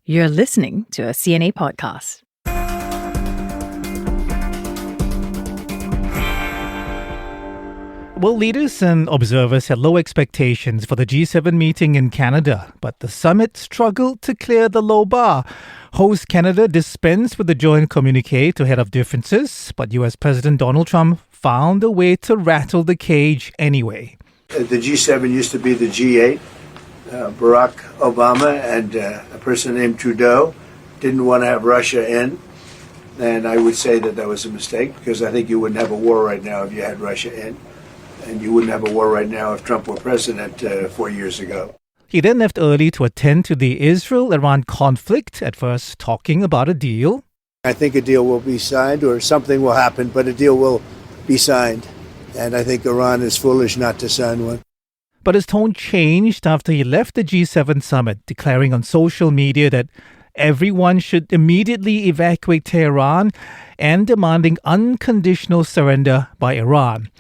You're listening to a CNA podcast. Well, leaders and observers had low expectations for the G7 meeting in Canada, but the summit struggled to clear the low bar. Host Canada dispensed with the joint communique to head off differences, but US President Donald Trump found a way to rattle the cage anyway. The G7 used to be the G8. Barack Obama and a person named Trudeau didn't want to have Russia in. And I would say that was a mistake because I think you wouldn't have a war right now if you had Russia in. And you wouldn't have a war right now if Trump were president 4 years ago. He then left early to attend to the Israel-Iran conflict, at first talking about a deal. I think a deal will be signed or something will happen, but a deal will be signed. And I think Iran is foolish not to sign one. But his tone changed after he left the G7 summit, declaring on social media that everyone should immediately evacuate Tehran and demanding unconditional surrender by Iran.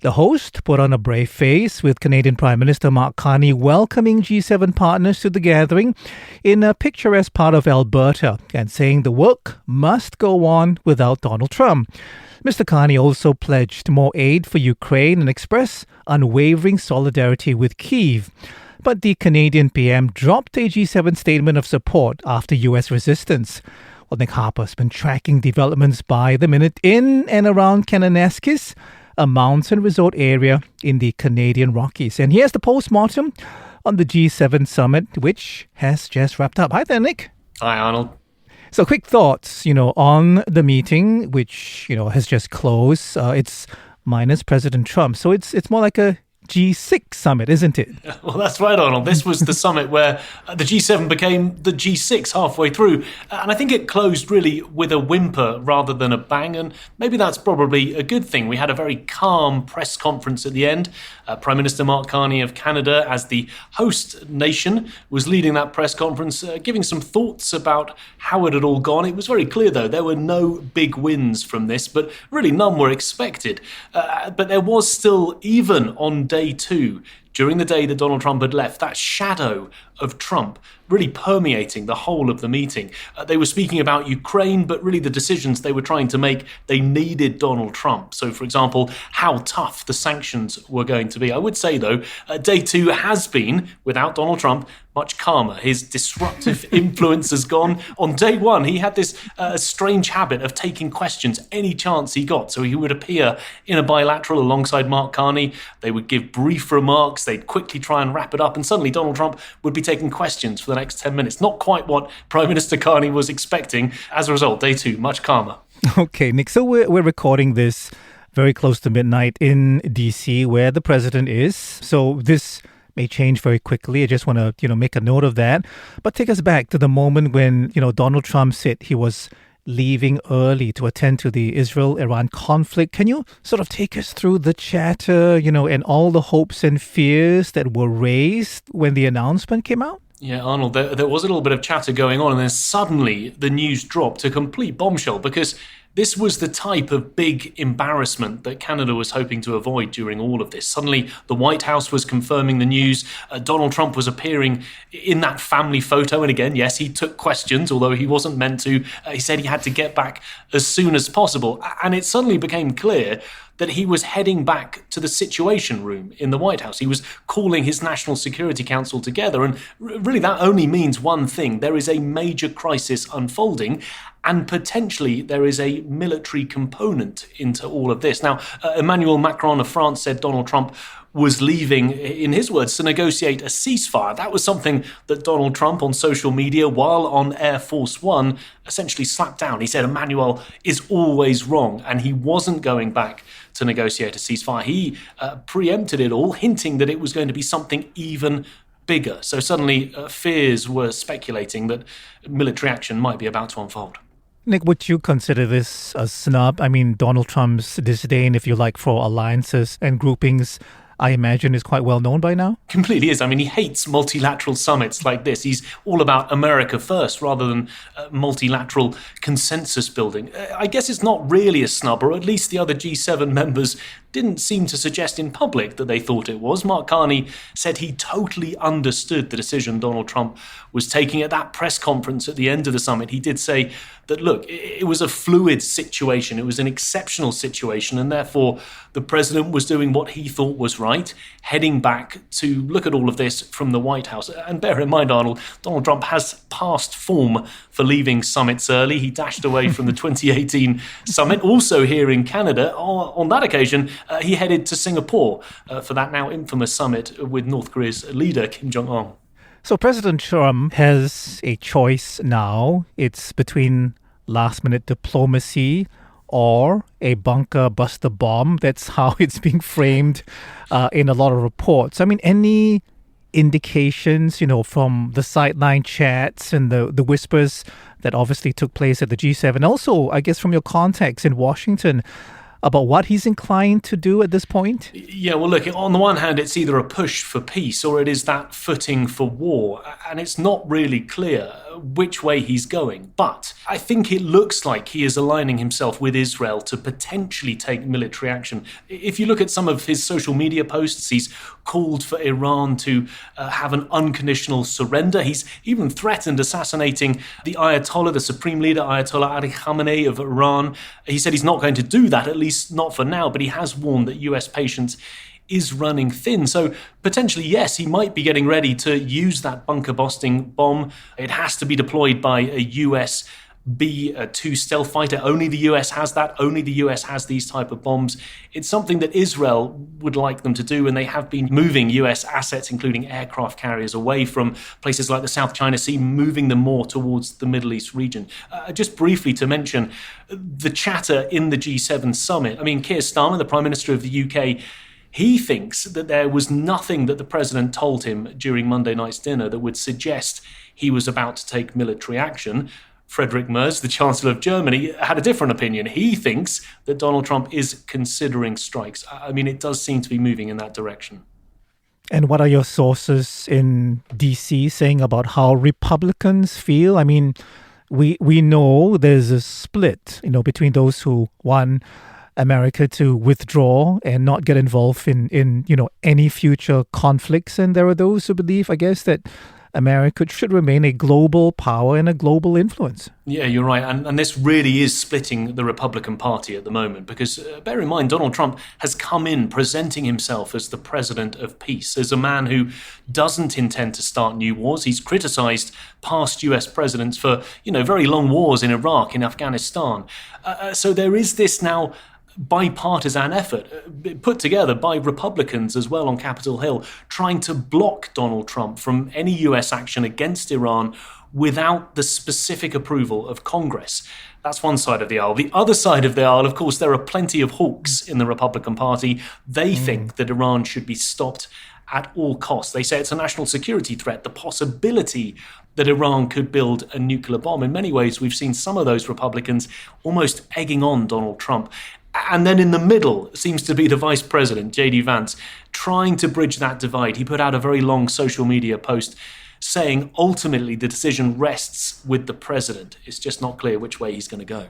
The host put on a brave face, with Canadian Prime Minister Mark Carney welcoming G7 partners to the gathering in a picturesque part of Alberta and saying the work must go on without Donald Trump. Mr. Carney also pledged more aid for Ukraine and expressed unwavering solidarity with Kyiv. But the Canadian PM dropped a G7 statement of support after U.S. resistance. Well, Nick Harper's been tracking developments by the minute in and around Kananaskis, a mountain resort area in the Canadian Rockies. And here's the postmortem on the G7 summit, which has just wrapped up. Hi there, Nick. Hi, Arnold. So quick thoughts, on the meeting, which, has just closed. It's minus President Trump. So it's more like a G6 summit, isn't it? Well, that's right, Arnold. This was the summit where the G7 became the G6 halfway through. And I think it closed really with a whimper rather than a bang. And maybe that's probably a good thing. We had a very calm press conference at the end. Prime Minister Mark Carney of Canada, as the host nation, was leading that press conference, giving some thoughts about how it had all gone. It was very clear, though, there were no big wins from this, but really none were expected. But there was still, even on day two, during the day that Donald Trump had left, that shadow of Trump really permeating the whole of the meeting. They were speaking about Ukraine, but really the decisions they were trying to make, they needed Donald Trump. So, for example, how tough the sanctions were going to be. I would say, though, day two has been, without Donald Trump, much calmer. His disruptive influence has gone. On day one, he had this strange habit of taking questions any chance he got. So he would appear in a bilateral alongside Mark Carney. They would give brief remarks. They'd quickly try and wrap it up. And suddenly Donald Trump would be taking questions for the next 10 minutes. Not quite what Prime Minister Carney was expecting. As a result, day two, much calmer. Okay, Nick. So we're recording this very close to midnight in D.C., where the president is. So this may change very quickly. I just want to, make a note of that. But take us back to the moment when, Donald Trump said he was leaving early to attend to the Israel-Iran conflict. Can you sort of take us through the chatter, and all the hopes and fears that were raised when the announcement came out? Yeah, Arnold, there was a little bit of chatter going on, and then suddenly the news dropped, a complete bombshell, because this was the type of big embarrassment that Canada was hoping to avoid during all of this. Suddenly, the White House was confirming the news. Donald Trump was appearing in that family photo. And again, yes, he took questions, although he wasn't meant to. He said he had to get back as soon as possible. And it suddenly became clear that he was heading back to the Situation Room in the White House. He was calling his National Security Council together. And really, that only means one thing. There is a major crisis unfolding, and potentially there is a military component into all of this. Now, Emmanuel Macron of France said Donald Trump was leaving, in his words, to negotiate a ceasefire. That was something that Donald Trump on social media, while on Air Force One, essentially slapped down. He said Emmanuel is always wrong, and he wasn't going back to negotiate a ceasefire. He preempted it all, hinting that it was going to be something even bigger. So suddenly fears were speculating that military action might be about to unfold. Nick, would you consider this a snub? I mean, Donald Trump's disdain, if you like, for alliances and groupings, I imagine, is quite well known by now? Completely is. I mean, he hates multilateral summits like this. He's all about America first rather than multilateral consensus building. I guess it's not really a snub, or at least the other G7 members didn't seem to suggest in public that they thought it was. Mark Carney said he totally understood the decision Donald Trump was taking. At that press conference at the end of the summit, he did say that, look, it was a fluid situation. It was an exceptional situation, and therefore the president was doing what he thought was right, heading back to look at all of this from the White House. And bear in mind, Arnold, Donald Trump has past form for leaving summits early. He dashed away from the 2018 summit. Also here in Canada, on that occasion, he headed to Singapore for that now infamous summit with North Korea's leader, Kim Jong-un. So President Trump has a choice now. It's between last-minute diplomacy or a bunker buster bomb. That's how it's being framed in a lot of reports. I mean, any indications, from the sideline chats and the whispers that obviously took place at the G7. Also, I guess from your contacts in Washington, about what he's inclined to do at this point? Yeah, well, look, on the one hand, it's either a push for peace or it is that footing for war. And it's not really clear which way he's going. But I think it looks like he is aligning himself with Israel to potentially take military action. If you look at some of his social media posts, he's called for Iran to have an unconditional surrender. He's even threatened assassinating the Ayatollah, the supreme leader, Ayatollah Ali Khamenei of Iran. He said he's not going to do that, at least not for now, but he has warned that US patience is running thin. So potentially, yes, he might be getting ready to use that bunker-busting bomb. It has to be deployed by a US B-2 stealth fighter. Only the US has that. Only the US has these type of bombs. It's something that Israel would like them to do, and they have been moving US assets, including aircraft carriers, away from places like the South China Sea, moving them more towards the Middle East region. Just briefly to mention the chatter in the G7 summit. I mean, Keir Starmer, the Prime Minister of the UK, he thinks that there was nothing that the president told him during Monday night's dinner that would suggest he was about to take military action. Friedrich Merz, the Chancellor of Germany, had a different opinion. He thinks that Donald Trump is considering strikes. I mean, it does seem to be moving in that direction. And what are your sources in D.C. saying about how Republicans feel? I mean, we know there's a split, between those who want America to withdraw and not get involved in any future conflicts. And there are those who believe, I guess, that America should remain a global power and a global influence. Yeah, you're right. And this really is splitting the Republican Party at the moment because, bear in mind, Donald Trump has come in presenting himself as the president of peace, as a man who doesn't intend to start new wars. He's criticized past US presidents for, very long wars in Iraq, in Afghanistan. So there is this now bipartisan effort put together by Republicans as well on Capitol Hill, trying to block Donald Trump from any US action against Iran without the specific approval of Congress. That's one side of the aisle. The other side of the aisle, of course, there are plenty of hawks in the Republican Party. They think that Iran should be stopped at all costs. They say it's a national security threat, the possibility that Iran could build a nuclear bomb. In many ways, we've seen some of those Republicans almost egging on Donald Trump. And then in the middle seems to be the vice president, J.D. Vance, trying to bridge that divide. He put out a very long social media post saying ultimately the decision rests with the president. It's just not clear which way he's going to go.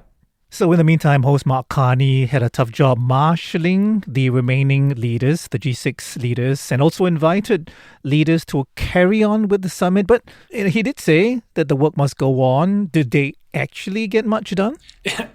So in the meantime, host Mark Carney had a tough job marshalling the remaining leaders, the G6 leaders, and also invited leaders to carry on with the summit. But he did say that the work must go on. Did they actually get much done?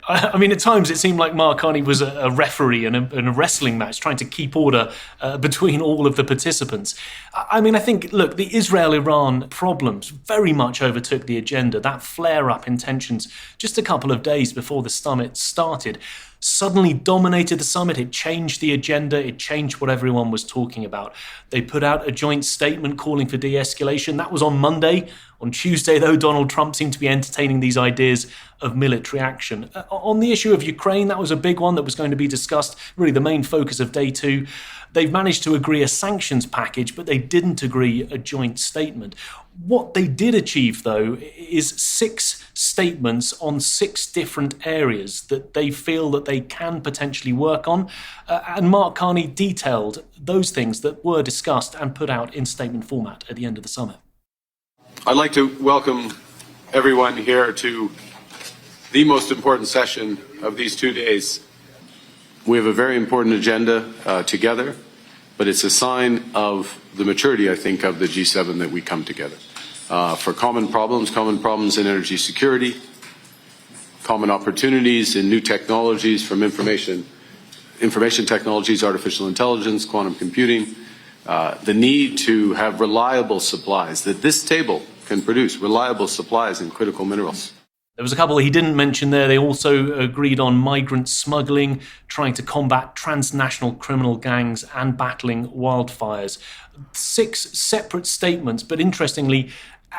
I mean, at times it seemed like Mark Carney was a referee in a wrestling match, trying to keep order between all of the participants. I mean, I think, look, the Israel-Iran problems very much overtook the agenda. That flare-up in tensions just a couple of days before the summit started suddenly dominated the summit. It changed the agenda. It changed what everyone was talking about. They put out a joint statement calling for de-escalation. That was on Monday. On Tuesday, though, Donald Trump seemed to be entertaining these ideas of military action. On the issue of Ukraine, that was a big one that was going to be discussed, really the main focus of day two. They've managed to agree a sanctions package, but they didn't agree a joint statement. What they did achieve, though, is 6 statements on 6 different areas that they feel that they can potentially work on. And Mark Carney detailed those things that were discussed and put out in statement format at the end of the summit. I'd like to welcome everyone here to the most important session of these 2 days. We have a very important agenda together, but it's a sign of the maturity, I think, of the G7 that we come together for common problems in energy security, common opportunities in new technologies from information technologies, artificial intelligence, quantum computing, the need to have reliable supplies, that this table can produce reliable supplies in critical minerals. There was a couple he didn't mention there. They also agreed on migrant smuggling, trying to combat transnational criminal gangs and battling wildfires. 6 separate statements, but interestingly,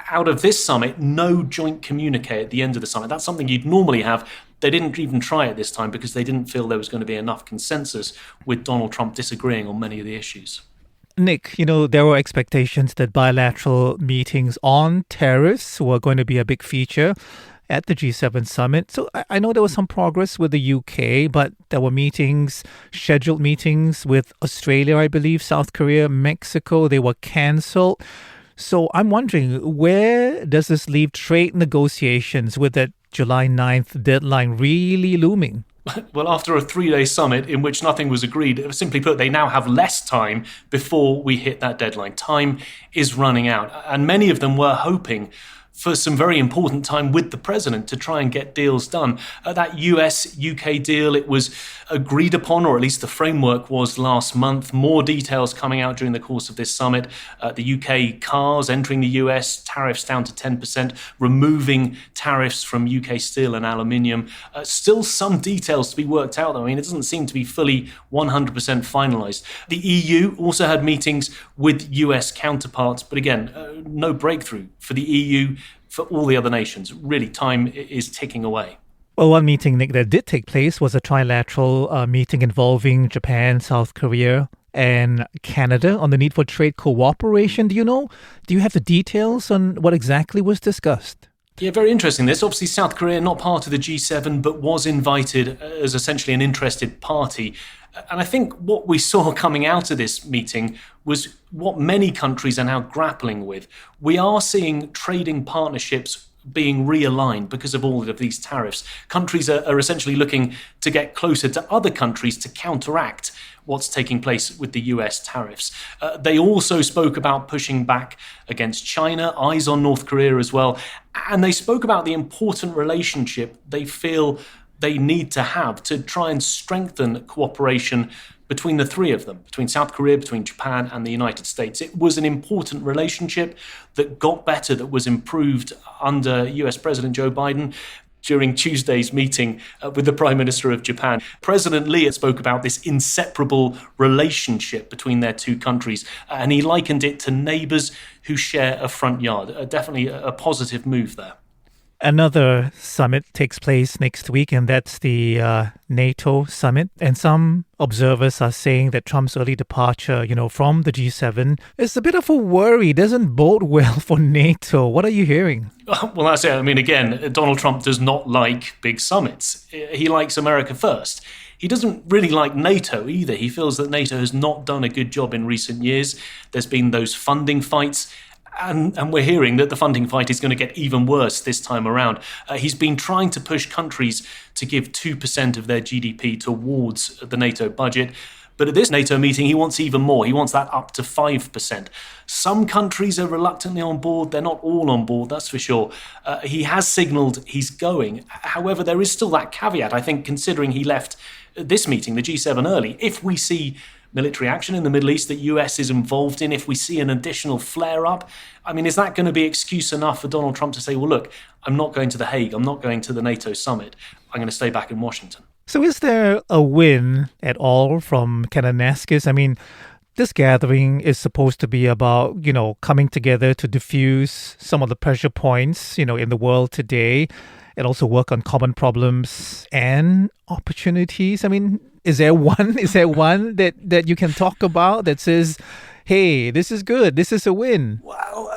out of this summit, no joint communique at the end of the summit. That's something you'd normally have. They didn't even try it this time because they didn't feel there was going to be enough consensus with Donald Trump disagreeing on many of the issues. Nick, there were expectations that bilateral meetings on tariffs were going to be a big feature at the G7 summit. So I know there was some progress with the UK, but there were scheduled meetings with Australia, I believe, South Korea, Mexico. They were cancelled. So I'm wondering, where does this leave trade negotiations with that July 9th deadline really looming? Well, after a 3-day summit in which nothing was agreed, simply put, they now have less time before we hit that deadline. Time is running out. And many of them were hoping for some very important time with the president to try and get deals done. That US-UK deal, it was agreed upon, or at least the framework was last month. More details coming out during the course of this summit. The UK cars entering the US, tariffs down to 10%, removing tariffs from UK steel and aluminium. Still some details to be worked out, though. I mean, it doesn't seem to be fully 100% finalised. The EU also had meetings with US counterparts, but again, no breakthrough for the EU, for all the other nations. Really, time is ticking away. Well, one meeting, Nick, that did take place was a trilateral meeting involving Japan, South Korea, and Canada on the need for trade cooperation. Do you have the details on what exactly was discussed? Yeah, very interesting. This obviously South Korea, not part of the G7, but was invited as essentially an interested party. And I think what we saw coming out of this meeting was what many countries are now grappling with. We are seeing trading partnerships being realigned because of all of these tariffs. Countries are essentially looking to get closer to other countries to counteract what's taking place with the US tariffs. They also spoke about pushing back against China, eyes on North Korea as well. And they spoke about the important relationship they feel they need to have to try and strengthen cooperation between the three of them, between South Korea, between Japan and the United States. It was an important relationship that got better, that was improved under US President Joe Biden. During Tuesday's meeting with the Prime Minister of Japan, President Lee spoke about this inseparable relationship between their two countries, and he likened it to neighbours who share a front yard. Definitely a positive move there. Another summit takes place next week, and that's the NATO summit. And some observers are saying that Trump's early departure, from the G7 is a bit of a worry. Doesn't bode well for NATO. What are you hearing? Well, that's it. I mean, again, Donald Trump does not like big summits. He likes America first. He doesn't really like NATO either. He feels that NATO has not done a good job in recent years. There's been those funding fights. And we're hearing that the funding fight is going to get even worse this time around. He's been trying to push countries to give 2% of their GDP towards the NATO budget. But at this NATO meeting, he wants even more. He wants that up to 5%. Some countries are reluctantly on board. They're not all on board, that's for sure. He has signalled he's going. However, there is still that caveat, I think, considering he left this meeting, the G7, early. If we see military action in the Middle East that US is involved in, if we see an additional flare-up, I mean, is that going to be excuse enough for Donald Trump to say, well, look, I'm not going to The Hague, I'm not going to the NATO summit, I'm going to stay back in Washington? So is there a win at all from Kananaskis? I mean, this gathering is supposed to be about, coming together to diffuse some of the pressure points, in the world today, and also work on common problems and opportunities. I mean, is there one that you can talk about that says, hey, this is good, this is a win? Well,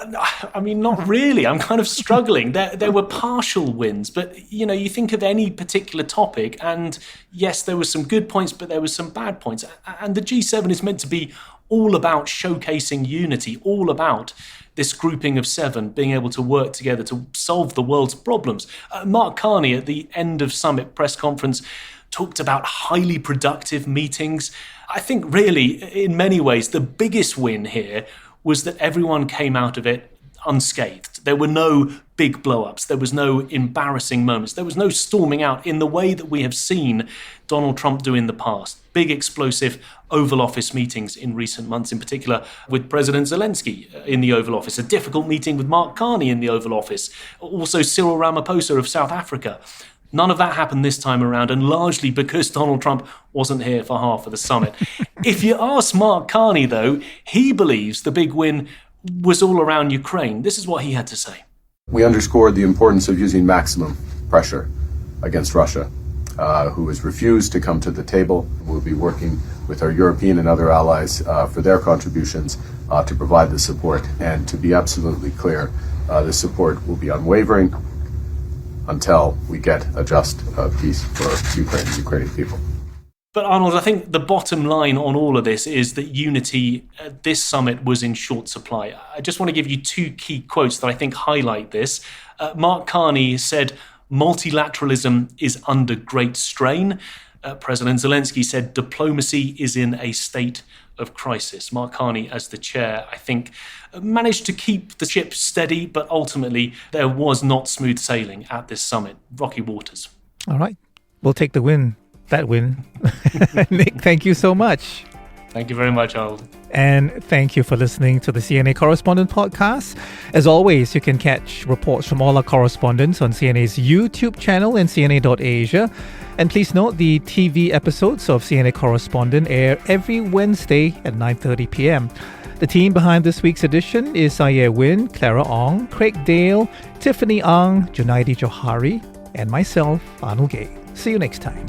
I mean, not really. I'm kind of struggling. There were partial wins, but, you think of any particular topic, and yes, there were some good points, but there were some bad points. And the G7 is meant to be all about showcasing unity, all about this grouping of 7 being able to work together to solve the world's problems. Mark Carney at the end of summit press conference talked about highly productive meetings. I think really, in many ways, the biggest win here was that everyone came out of it unscathed. There were no big blow-ups. There was no embarrassing moments. There was no storming out in the way that we have seen Donald Trump do in the past. Big, explosive Oval Office meetings in recent months, in particular with President Zelensky in the Oval Office, a difficult meeting with Mark Carney in the Oval Office, also Cyril Ramaphosa of South Africa. None of that happened this time around, and largely because Donald Trump wasn't here for half of the summit. If you ask Mark Carney, though, he believes the big win was all around Ukraine. This is what he had to say. We underscored the importance of using maximum pressure against Russia, who has refused to come to the table. We'll be working with our European and other allies for their contributions to provide the support. And to be absolutely clear, the support will be unwavering until we get a just peace for Ukraine and Ukrainian people. But Arnold, I think the bottom line on all of this is that unity at this summit was in short supply. I just want to give you 2 key quotes that I think highlight this. Mark Carney said, "Multilateralism is under great strain." President Zelensky said, "Diplomacy is in a state of crisis." Mark Carney, as the chair, I think, managed to keep the ship steady, but ultimately there was not smooth sailing at this summit. Rocky waters. All right. We'll take the win. That win. Nick, thank you so much. Thank you very much, Arnold. And thank you for listening to the CNA Correspondent Podcast. As always, you can catch reports from all our correspondents on CNA's YouTube channel and CNA.Asia. And please note, the TV episodes of CNA Correspondent air every Wednesday at 9:30 p.m. The team behind this week's edition is Saye Win, Clara Ong, Craig Dale, Tiffany Ang, Junaidi Johari, and myself, Arnold Gay. See you next time.